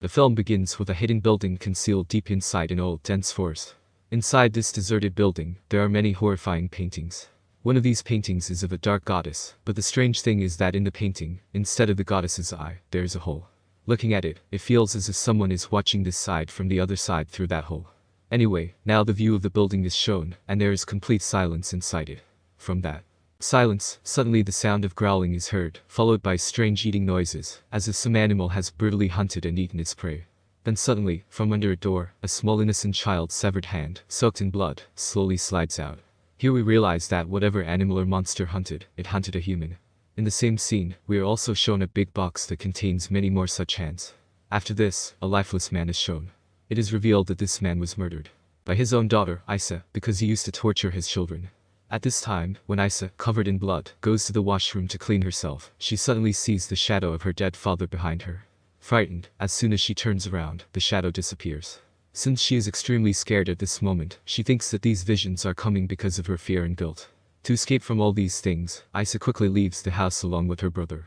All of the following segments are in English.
The film begins with a hidden building concealed deep inside an old, dense forest. Inside this deserted building, there are many horrifying paintings. One of these paintings is of a dark goddess, but the strange thing is that in the painting, instead of the goddess's eye, there is a hole. Looking at it, it feels as if someone is watching this side from the other side through that hole. Anyway, now the view of the building is shown, and there is complete silence inside it. From that silence, suddenly the sound of growling is heard, followed by strange eating noises, as if some animal has brutally hunted and eaten its prey. Then suddenly, from under a door, a small innocent child's severed hand, soaked in blood, slowly slides out. Here we realize that whatever animal or monster hunted, it hunted a human. In the same scene, we are also shown a big box that contains many more such hands. After this, a lifeless man is shown. It is revealed that this man was murdered by his own daughter, Isa, because he used to torture his children. At this time, when Isa, covered in blood, goes to the washroom to clean herself, she suddenly sees the shadow of her dead father behind her. Frightened, as soon as she turns around, the shadow disappears. Since she is extremely scared at this moment, she thinks that these visions are coming because of her fear and guilt. To escape from all these things, Isa quickly leaves the house along with her brother.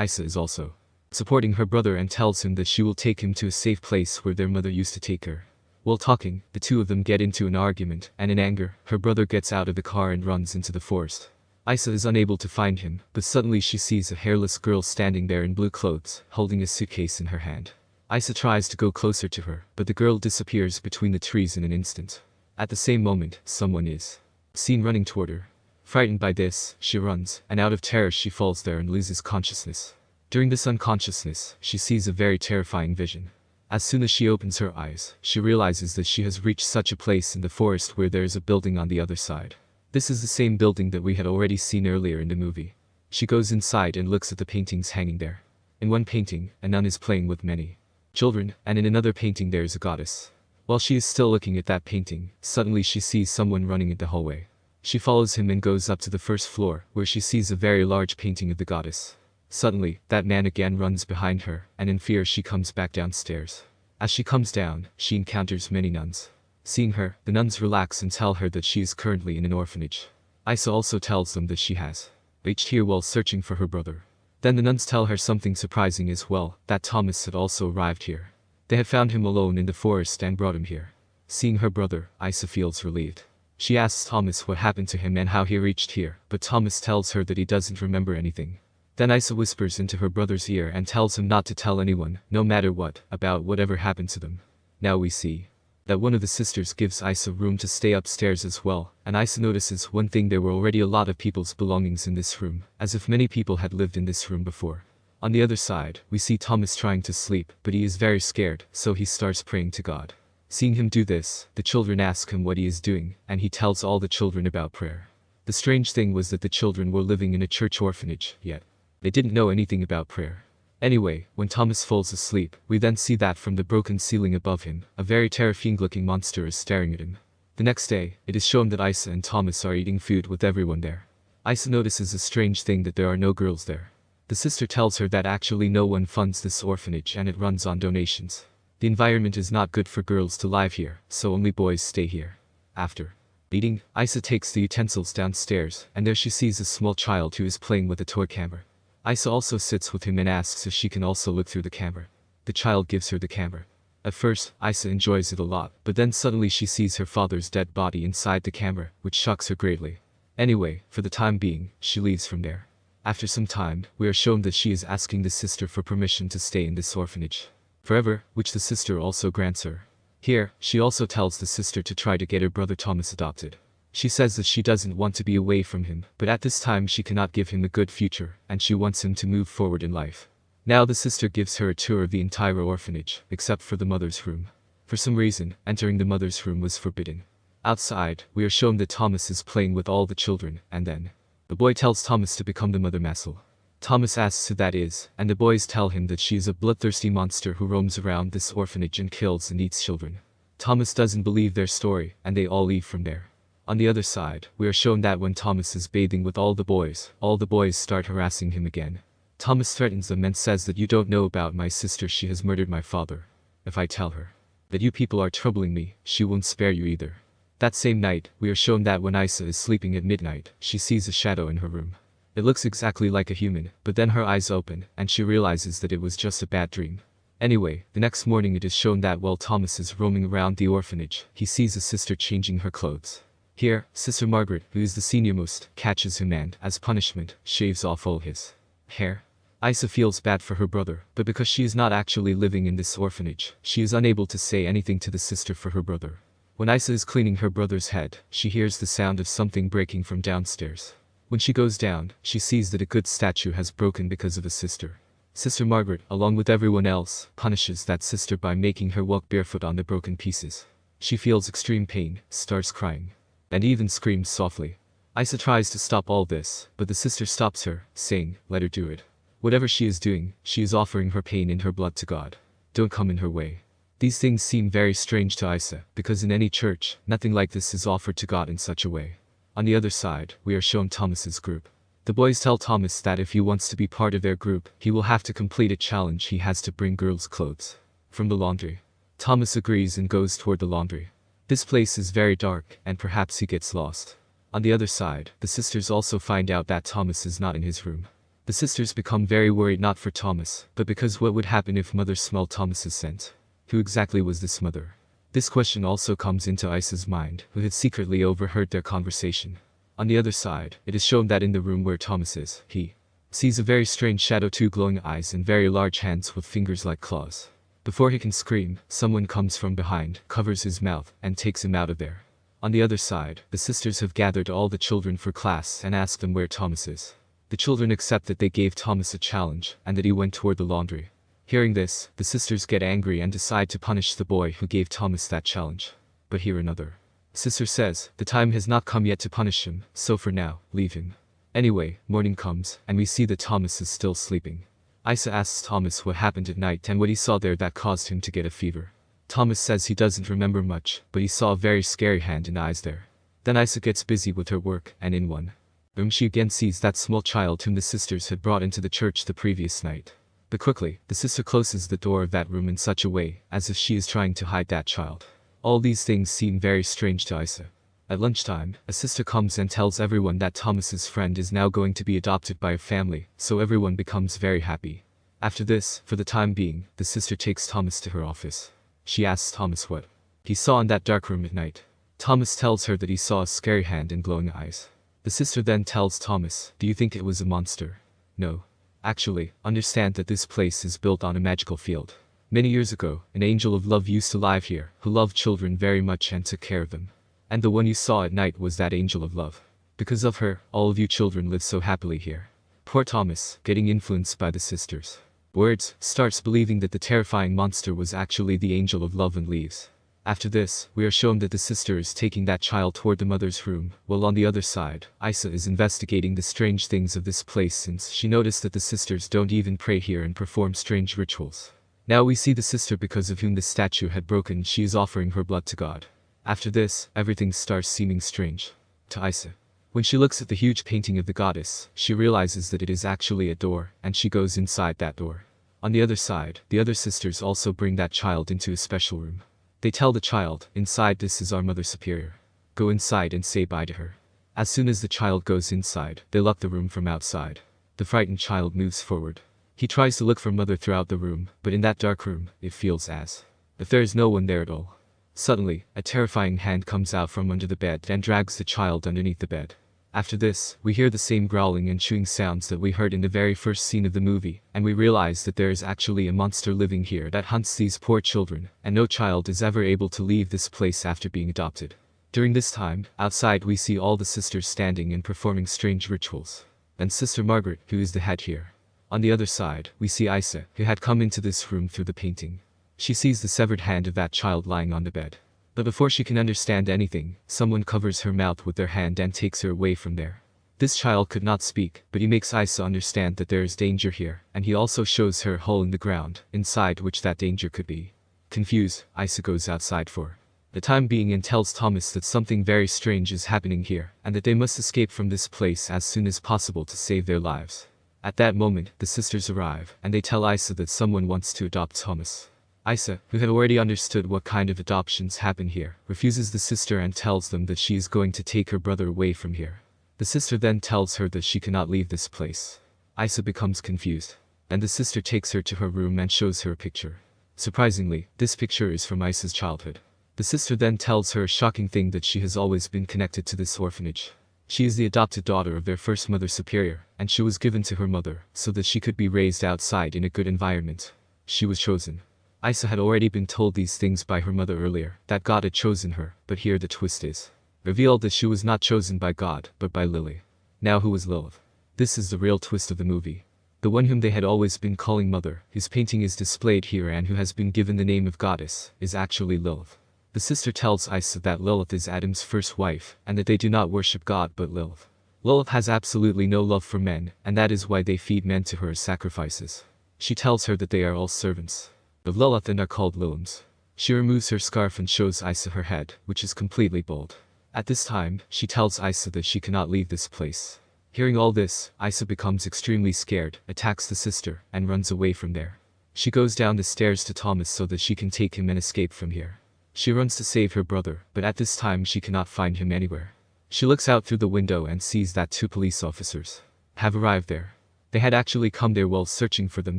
Isa is also supporting her brother and tells him that she will take him to a safe place where their mother used to take her. While talking, the two of them get into an argument, and in anger, her brother gets out of the car and runs into the forest. Isa is unable to find him, but suddenly she sees a hairless girl standing there in blue clothes, holding a suitcase in her hand. Isa tries to go closer to her, but the girl disappears between the trees in an instant. At the same moment, someone is seen running toward her. Frightened by this, she runs, and out of terror she falls there and loses consciousness. During this unconsciousness, she sees a very terrifying vision. As soon as she opens her eyes, she realizes that she has reached such a place in the forest where there is a building on the other side. This is the same building that we had already seen earlier in the movie. She goes inside and looks at the paintings hanging there. In one painting, a nun is playing with many children, and in another painting there is a goddess. While she is still looking at that painting, suddenly she sees someone running in the hallway. She follows him and goes up to the first floor, where she sees a very large painting of the goddess. Suddenly, that man again runs behind her, and in fear she comes back downstairs. As she comes down, she encounters many nuns. Seeing her, the nuns relax and tell her that she is currently in an orphanage. Isa also tells them that she has reached here while searching for her brother. Then the nuns tell her something surprising as well, that Thomas had also arrived here. They had found him alone in the forest and brought him here. Seeing her brother, Isa feels relieved. She asks Thomas what happened to him and how he reached here, but Thomas tells her that he doesn't remember anything. Then Isa whispers into her brother's ear and tells him not to tell anyone, no matter what, about whatever happened to them. Now we see that one of the sisters gives Isa room to stay upstairs as well, and Isa notices one thing: there were already a lot of people's belongings in this room, as if many people had lived in this room before. On the other side, we see Thomas trying to sleep, but he is very scared, so he starts praying to God. Seeing him do this, the children ask him what he is doing, and he tells all the children about prayer. The strange thing was that the children were living in a church orphanage, yet they didn't know anything about prayer. Anyway, when Thomas falls asleep, we then see that from the broken ceiling above him, a very terrifying-looking monster is staring at him. The next day, it is shown that Isa and Thomas are eating food with everyone there. Isa notices a strange thing: that there are no girls there. The sister tells her that actually no one funds this orphanage and it runs on donations. The environment is not good for girls to live here, so only boys stay here. After eating, Isa takes the utensils downstairs, and there she sees a small child who is playing with a toy camera. Isa also sits with him and asks if she can also look through the camera. The child gives her the camera. At first, Isa enjoys it a lot, but then suddenly she sees her father's dead body inside the camera, which shocks her greatly. Anyway, for the time being, she leaves from there. After some time, we are shown that she is asking the sister for permission to stay in this orphanage forever, which the sister also grants her. Here, she also tells the sister to try to get her brother Thomas adopted. She says that she doesn't want to be away from him, but at this time she cannot give him a good future, and she wants him to move forward in life. Now the sister gives her a tour of the entire orphanage, except for the mother's room. For some reason, entering the mother's room was forbidden. Outside, we are shown that Thomas is playing with all the children, and then the boy tells Thomas to become the mother Massel. Thomas asks who that is, and the boys tell him that she is a bloodthirsty monster who roams around this orphanage and kills and eats children. Thomas doesn't believe their story, and they all leave from there. On the other side, we are shown that when Thomas is bathing with all the boys start harassing him again. Thomas threatens them and says that you don't know about my sister, she has murdered my father. If I tell her that you people are troubling me, she won't spare you either. That same night, we are shown that when Isa is sleeping at midnight, she sees a shadow in her room. It looks exactly like a human, but then her eyes open, and she realizes that it was just a bad dream. Anyway, the next morning it is shown that while Thomas is roaming around the orphanage, he sees a sister changing her clothes. Here, Sister Margaret, who is the seniormost, catches him and, as punishment, shaves off all his hair. Isa feels bad for her brother, but because she is not actually living in this orphanage, she is unable to say anything to the sister for her brother. When Isa is cleaning her brother's head, she hears the sound of something breaking from downstairs. When she goes down, she sees that a good statue has broken because of a sister. Sister Margaret, along with everyone else, punishes that sister by making her walk barefoot on the broken pieces. She feels extreme pain, starts crying, and even screams softly. Isa tries to stop all this, but the sister stops her, saying, "Let her do it. Whatever she is doing, she is offering her pain and her blood to God. Don't come in her way." These things seem very strange to Isa, because in any church, nothing like this is offered to God in such a way. On the other side, we are shown Thomas's group. The boys tell Thomas that if he wants to be part of their group, he will have to complete a challenge. He has to bring girls' clothes from the laundry. Thomas agrees and goes toward the laundry. This place is very dark, and perhaps he gets lost. On the other side, the sisters also find out that Thomas is not in his room. The sisters become very worried, not for Thomas, but because what would happen if Mother smelled Thomas's scent? Who exactly was this mother? This question also comes into Isa's mind, who had secretly overheard their conversation. On the other side, it is shown that in the room where Thomas is, he sees a very strange shadow, 2 glowing eyes and very large hands with fingers like claws. Before he can scream, someone comes from behind, covers his mouth, and takes him out of there. On the other side, the sisters have gathered all the children for class and asked them where Thomas is. The children accept that they gave Thomas a challenge, and that he went toward the laundry. Hearing this, the sisters get angry and decide to punish the boy who gave Thomas that challenge. But here another sister says, the time has not come yet to punish him, so for now, leave him. Anyway, morning comes, and we see that Thomas is still sleeping. Isa asks Thomas what happened at night and what he saw there that caused him to get a fever. Thomas says he doesn't remember much, but he saw a very scary hand and eyes there. Then Isa gets busy with her work, and in one room she again sees that small child whom the sisters had brought into the church the previous night. But quickly, the sister closes the door of that room in such a way, as if she is trying to hide that child. All these things seem very strange to Isa. At lunchtime, a sister comes and tells everyone that Thomas's friend is now going to be adopted by a family, so everyone becomes very happy. After this, for the time being, the sister takes Thomas to her office. She asks Thomas what he saw in that dark room at night. Thomas tells her that he saw a scary hand and glowing eyes. The sister then tells Thomas, "Do you think it was a monster?" "No. Actually, understand that this place is built on a magical field. Many years ago, an angel of love used to live here, who loved children very much and took care of them. And the one you saw at night was that angel of love. Because of her, all of you children live so happily here." Poor Thomas, getting influenced by the sisters' words, starts believing that the terrifying monster was actually the angel of love and leaves. After this, we are shown that the sister is taking that child toward the mother's room, while on the other side, Isa is investigating the strange things of this place since she noticed that the sisters don't even pray here and perform strange rituals. Now we see the sister because of whom the statue had broken. She is offering her blood to God. After this, everything starts seeming strange to Isa. When she looks at the huge painting of the goddess, she realizes that it is actually a door, and she goes inside that door. On the other side, the other sisters also bring that child into a special room. They tell the child, "Inside this is our Mother Superior. Go inside and say bye to her." As soon as the child goes inside, they lock the room from outside. The frightened child moves forward. He tries to look for Mother throughout the room, but in that dark room, it feels as if there is no one there at all. Suddenly, a terrifying hand comes out from under the bed and drags the child underneath the bed. After this, we hear the same growling and chewing sounds that we heard in the very first scene of the movie, and we realize that there is actually a monster living here that hunts these poor children, and no child is ever able to leave this place after being adopted. During this time, outside we see all the sisters standing and performing strange rituals. And Sister Margaret, who is the head here. On the other side, we see Isa, who had come into this room through the painting. She sees the severed hand of that child lying on the bed. But before she can understand anything, someone covers her mouth with their hand and takes her away from there. This child could not speak, but he makes Isa understand that there is danger here, and he also shows her a hole in the ground, inside which that danger could be. Confused, Isa goes outside for the time being and tells Thomas that something very strange is happening here, and that they must escape from this place as soon as possible to save their lives. At that moment, the sisters arrive, and they tell Isa that someone wants to adopt Thomas. Isa, who had already understood what kind of adoptions happen here, refuses the sister and tells them that she is going to take her brother away from here. The sister then tells her that she cannot leave this place. Isa becomes confused, and the sister takes her to her room and shows her a picture. Surprisingly, this picture is from Isa's childhood. The sister then tells her a shocking thing that she has always been connected to this orphanage. She is the adopted daughter of their first mother superior, and she was given to her mother so that she could be raised outside in a good environment. She was chosen. Isa had already been told these things by her mother earlier, that God had chosen her, but here the twist is revealed that she was not chosen by God, but by Lily. Now who was Lilith? This is the real twist of the movie. The one whom they had always been calling Mother, whose painting is displayed here and who has been given the name of Goddess, is actually Lilith. The sister tells Isa that Lilith is Adam's first wife, and that they do not worship God but Lilith. Lilith has absolutely no love for men, and that is why they feed men to her as sacrifices. She tells her that they are all servants of Lilith and are called Lilims. She removes her scarf and shows Isa her head, which is completely bald. At this time, she tells Isa that she cannot leave this place. Hearing all this, Isa becomes extremely scared, attacks the sister, and runs away from there. She goes down the stairs to Thomas so that she can take him and escape from here. She runs to save her brother, but at this time she cannot find him anywhere. She looks out through the window and sees that 2 police officers have arrived there. They had actually come there while searching for them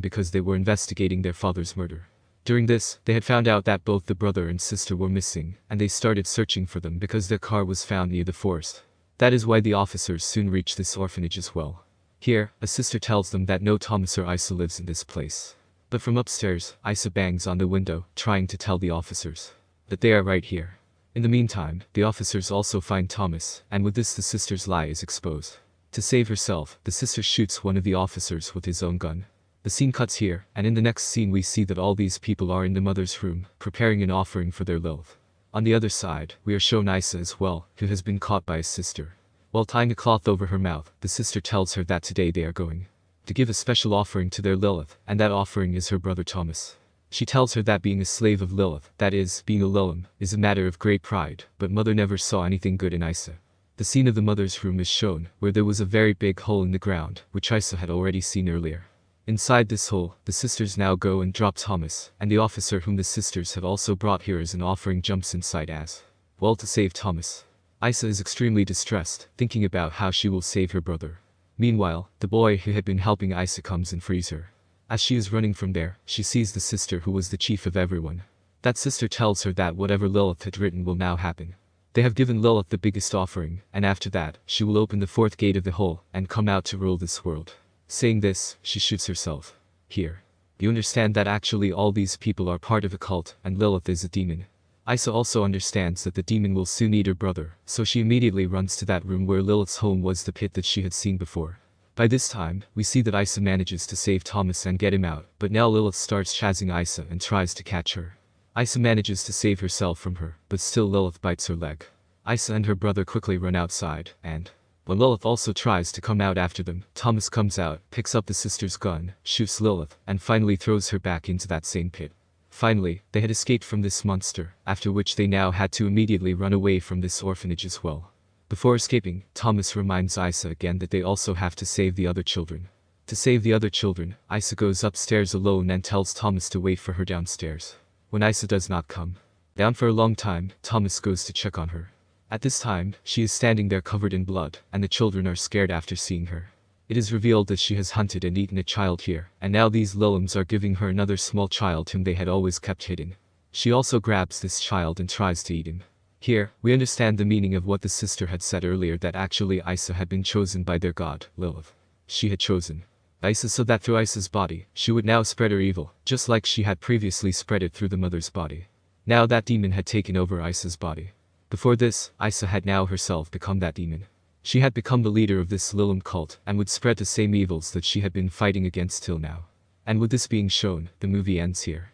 because they were investigating their father's murder. During this, they had found out that both the brother and sister were missing, and they started searching for them because their car was found near the forest. That is why the officers soon reached this orphanage as well. Here, a sister tells them that no Thomas or Isa lives in this place. But from upstairs, Isa bangs on the window, trying to tell the officers that they are right here. In the meantime, the officers also find Thomas, and with this the sister's lie is exposed. To save herself, the sister shoots one of the officers with his own gun. The scene cuts here, and in the next scene we see that all these people are in the mother's room, preparing an offering for their Lilith. On the other side, we are shown Isa as well, who has been caught by his sister. While tying a cloth over her mouth, the sister tells her that today they are going to give a special offering to their Lilith, and that offering is her brother Thomas. She tells her that being a slave of Lilith, that is, being a Lilim, is a matter of great pride, but mother never saw anything good in Isa. The scene of the mother's room is shown, where there was a very big hole in the ground, which Isa had already seen earlier. Inside this hole, the sisters now go and drop Thomas, and the officer whom the sisters have also brought here as an offering jumps inside as well to save Thomas. Isa is extremely distressed, thinking about how she will save her brother. Meanwhile, the boy who had been helping Isa comes and frees her. As she is running from there, she sees the sister who was the chief of everyone. That sister tells her that whatever Lilith had written will now happen. They have given Lilith the biggest offering, and after that, she will open the 4th gate of the hole and come out to rule this world. Saying this, she shoots herself. Here, you understand that actually all these people are part of a cult, and Lilith is a demon. Isa also understands that the demon will soon eat her brother, so she immediately runs to that room where Lilith's home was, the pit that she had seen before. By this time, we see that Isa manages to save Thomas and get him out, but now Lilith starts chasing Isa and tries to catch her. Isa manages to save herself from her, but still Lilith bites her leg. Isa and her brother quickly run outside, and when Lilith also tries to come out after them, Thomas comes out, picks up the sister's gun, shoots Lilith, and finally throws her back into that same pit. Finally, they had escaped from this monster, after which they now had to immediately run away from this orphanage as well. Before escaping, Thomas reminds Isa again that they also have to save the other children. To save the other children, Isa goes upstairs alone and tells Thomas to wait for her downstairs. When Isa does not come down for a long time, Thomas goes to check on her. At this time, she is standing there covered in blood, and the children are scared after seeing her. It is revealed that she has hunted and eaten a child here, and now these Lilims are giving her another small child whom they had always kept hidden. She also grabs this child and tries to eat him. Here, we understand the meaning of what the sister had said earlier, that actually Isa had been chosen by their god, Lilith. She had chosen Isa so that through Isa's body, she would now spread her evil, just like she had previously spread it through the mother's body. Now that demon had taken over Isa's body. Before this, Isa had now herself become that demon. She had become the leader of this Lilim cult and would spread the same evils that she had been fighting against till now. And with this being shown, the movie ends here.